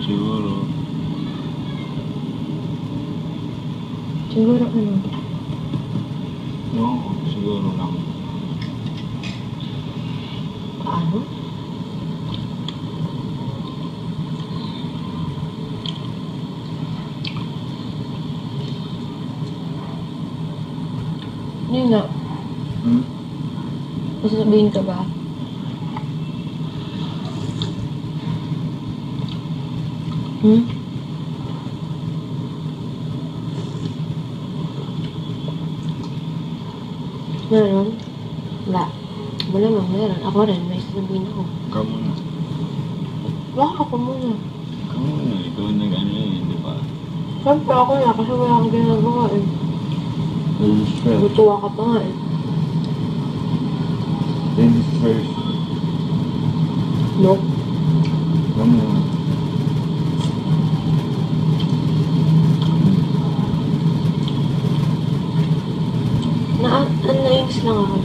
Siguro. Siguro ano? No, siguro lang. Paano? Yun nga. Hmm? May sasabihin ka ba? Hmm? Meron? Wala. Wala lang, meron. Ako rin, may sasabihin ako. Ikaw muna. Baka ako muna. Ikaw muna. Ikaw nag-ano yun, di ba? Siyempre ako na, kasi wala akong ginagawa eh. Ladies first. Gutuwa ka pa nga eh. Ladies first. Nope. Ikaw muna. Nainis lang ako.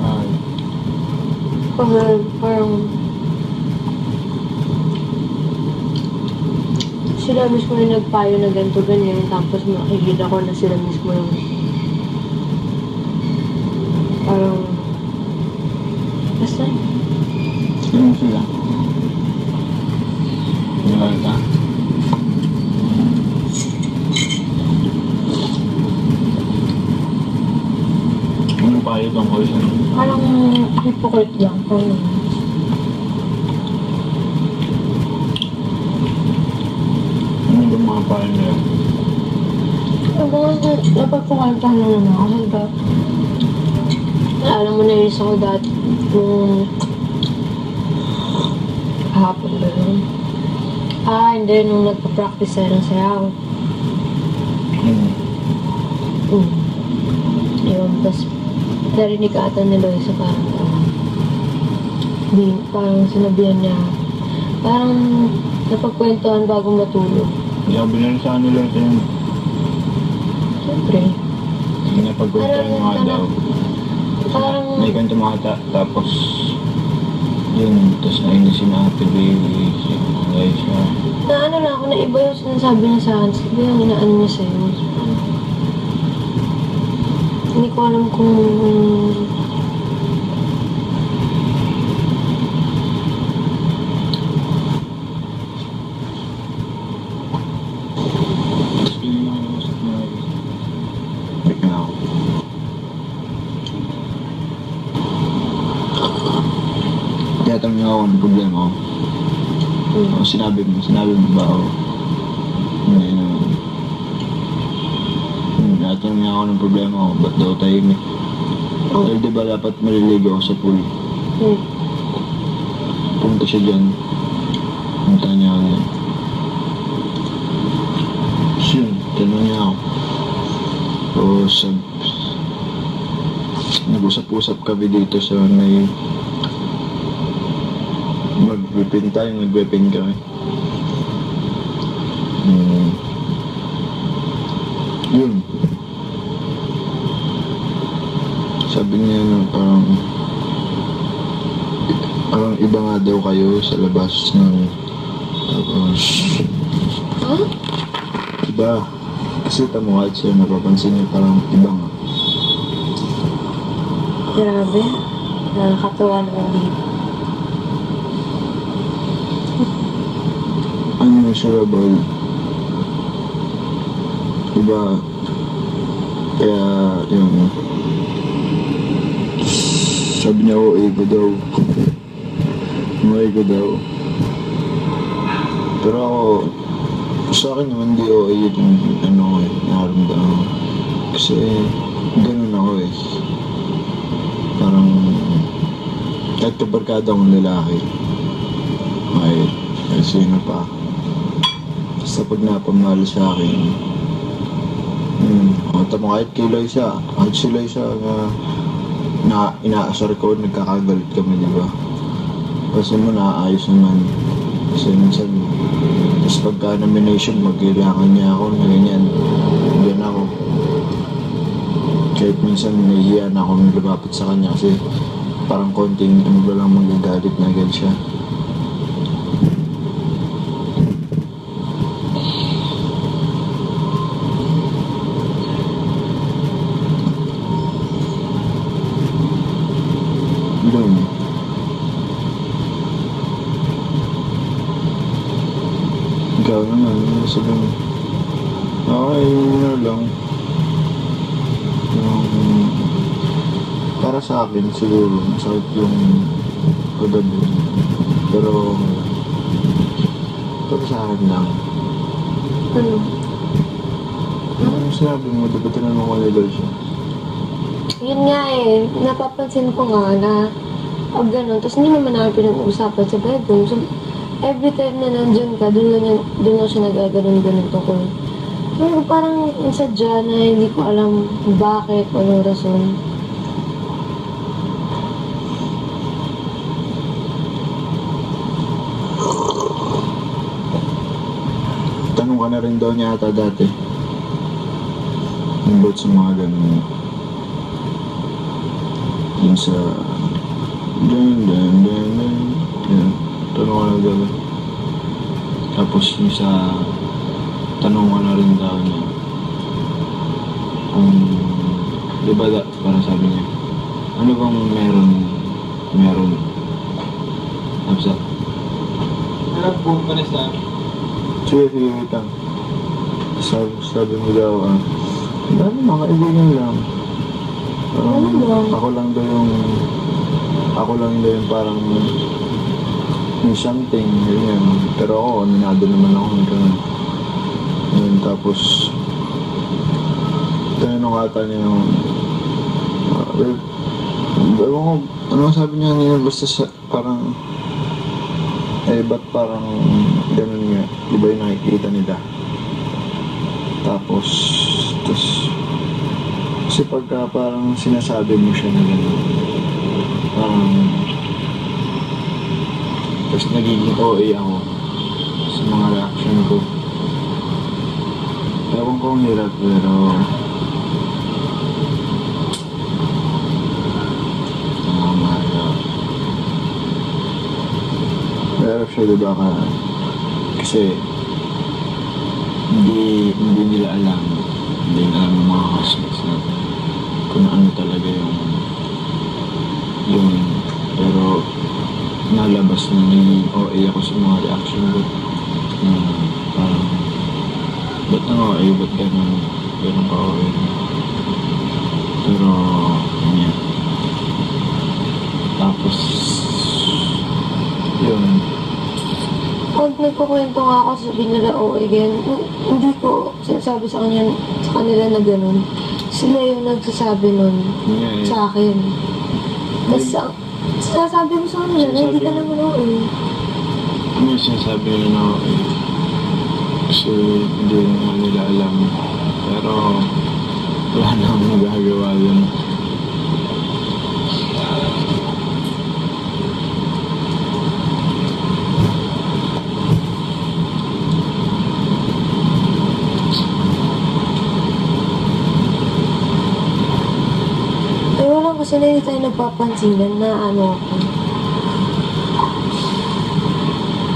Ay. Kasi parang sila mismo yung nagpayo na ganito ganyan, tapos makikita ko na sila mismo yung parang basta Sino sila? Nilal ka? Anong payo tungkol sa parang hypocrite lang. Parang ano ba mga payo nila? dapat pukantahan na naman ako. Diba? Alam mo na yun ako dati nung hapon ba yun? Hindi. Nung nagpa-practice tayo ng sayaw. Yun. Tapos narinig ata ni Loisa parang sinabihan niya parang napagkwentuhan bago matulog. Hindi ako binalisan nila sa yun. Siyempre. Hindi na pagkwentuhan yung mga daw. Parang May kanta mga tapos yun, tapos nainis si Ate Baby, si Liza. na ano na ako, na iba yung sinasabi niya sa akin. Sabi yung inaano niya sa'yo. Hindi ko alam kung Tapos feeling mo yung usap na break na ako. Tinatanong niya ako ano problema ko. O sinabi mo ba ako? Hindi naman. Tinatanong niya ako ng problema ko, ba't daw tahimik? Dahil diba dapat maliligo ako sa pool? Punta siya dyan. Punta niya ako dyan. Tapos yun, tanong niya ako. Tapos nag-usap-usap kami dito sa may mag-weapon tayo, mag-weapon kami. Yun. Sabi niya na parang iba nga daw kayo sa labas ng tapos iba kasi tamo kahit siya napapansin niya parang iba nga. grabe. Nakakatawa naman dito. Unmeasurable. Iba kaya yung sabi niya ko daw ko daw pero ako sa akin naman di yung ano ko nakaramdaman ko kasi ganun ako parang kahit kabarkada akong lalaki ay sino pa basta pag napamahal sa akin tamo kahit kilay siya kahit sila'y siya na inaasar ko nagkakagalit kami diba kasi mo naayos naman kasi minsan tapos pagka nomination magkailangan niya ako na ganyan yan ako kahit minsan nahihiya na ako nung lumapit sa kanya kasi parang konting ano ba lang magagalit na agad siya Ikaw naman, ano sabihin mo? Okay, yun na lang. Yung, para sa akin, siguro, masakit yung kagabi. Pero, para sa akin lang. Ano? Ano sinabi mo, diba tinanong ko legal siya? Yun nga eh, napapansin ko nga na pag ganun, tapos hindi naman namin pinag-uusapan sa bedroom. So, every time na nandyan ka, doon lang siya nagaganon-ganon tungkol. Pero parang sadya na hindi ko alam bakit, anong rason. Tanong ka na rin daw niya ata dati. About sa mga ganun. Yung sa... Yan. Tanong ka na daw. Tapos yung sa... Tanong ka na rin daw niya. Di ba parang sabi niya, ano bang meron? Absa. Nag-boom ka na sa Sige, wait lang. Sabi mo daw, dami mga kaibigan lang. Ano lang? Ako lang daw yung parang yung something, ganyan. Pero ako, aminado naman ako ng ganun. Yun, tapos, tinanong ata niya yung, ewan ko, ano sabi niya ngayon, basta parang, ba't parang ganun nga, di ba yung nakikita nila? Tapos, kasi pagka parang sinasabi mo siya na gano'n, parang, tapos nagiging OA ako sa mga reaction ko. Ewan ko ang hirap, pero, pero siya diba ka, kasi, hindi nila alam ng mga housemates natin kung ano talaga yung pero nalabas na naging OA ako sa mga reaction ko na parang ba't na OA, ba't ganun ka OA pero yun tapos yun. Pag nagkukwento nga ako, sabihin nila, again, hindi ko sinasabi sa kanila na gano'n. Sila yung nagsasabi nun Yeah, sa akin. Kasi sinasabi ko sa kanila na hindi ka naman may sinasabi nila na OA kasi hindi naman nila alam pero wala na akong magagawa yun. Kasi na hindi tayo nagpapansin na ano ako.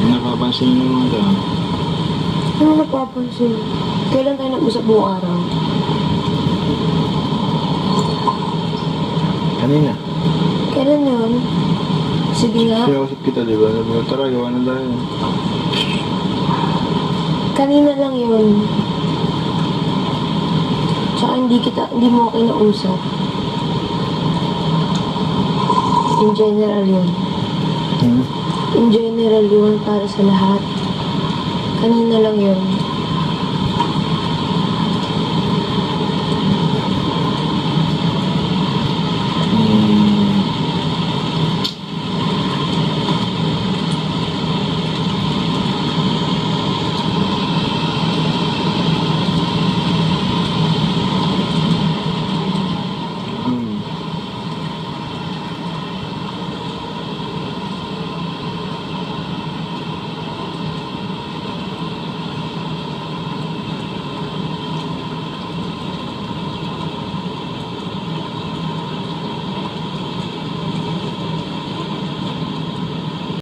Napapansin nyo naman ito. Ano napapansin? Kailan tayo nag-usap buong araw? Kanina. Kailan yun? Sige nga. Kinausap kita, di ba? Sabi ko, tara, gawa na tayo. Kanina lang yun. Tsaka hindi mo ako kinausap. In general yun. In general yun para sa lahat. Kanina lang yun.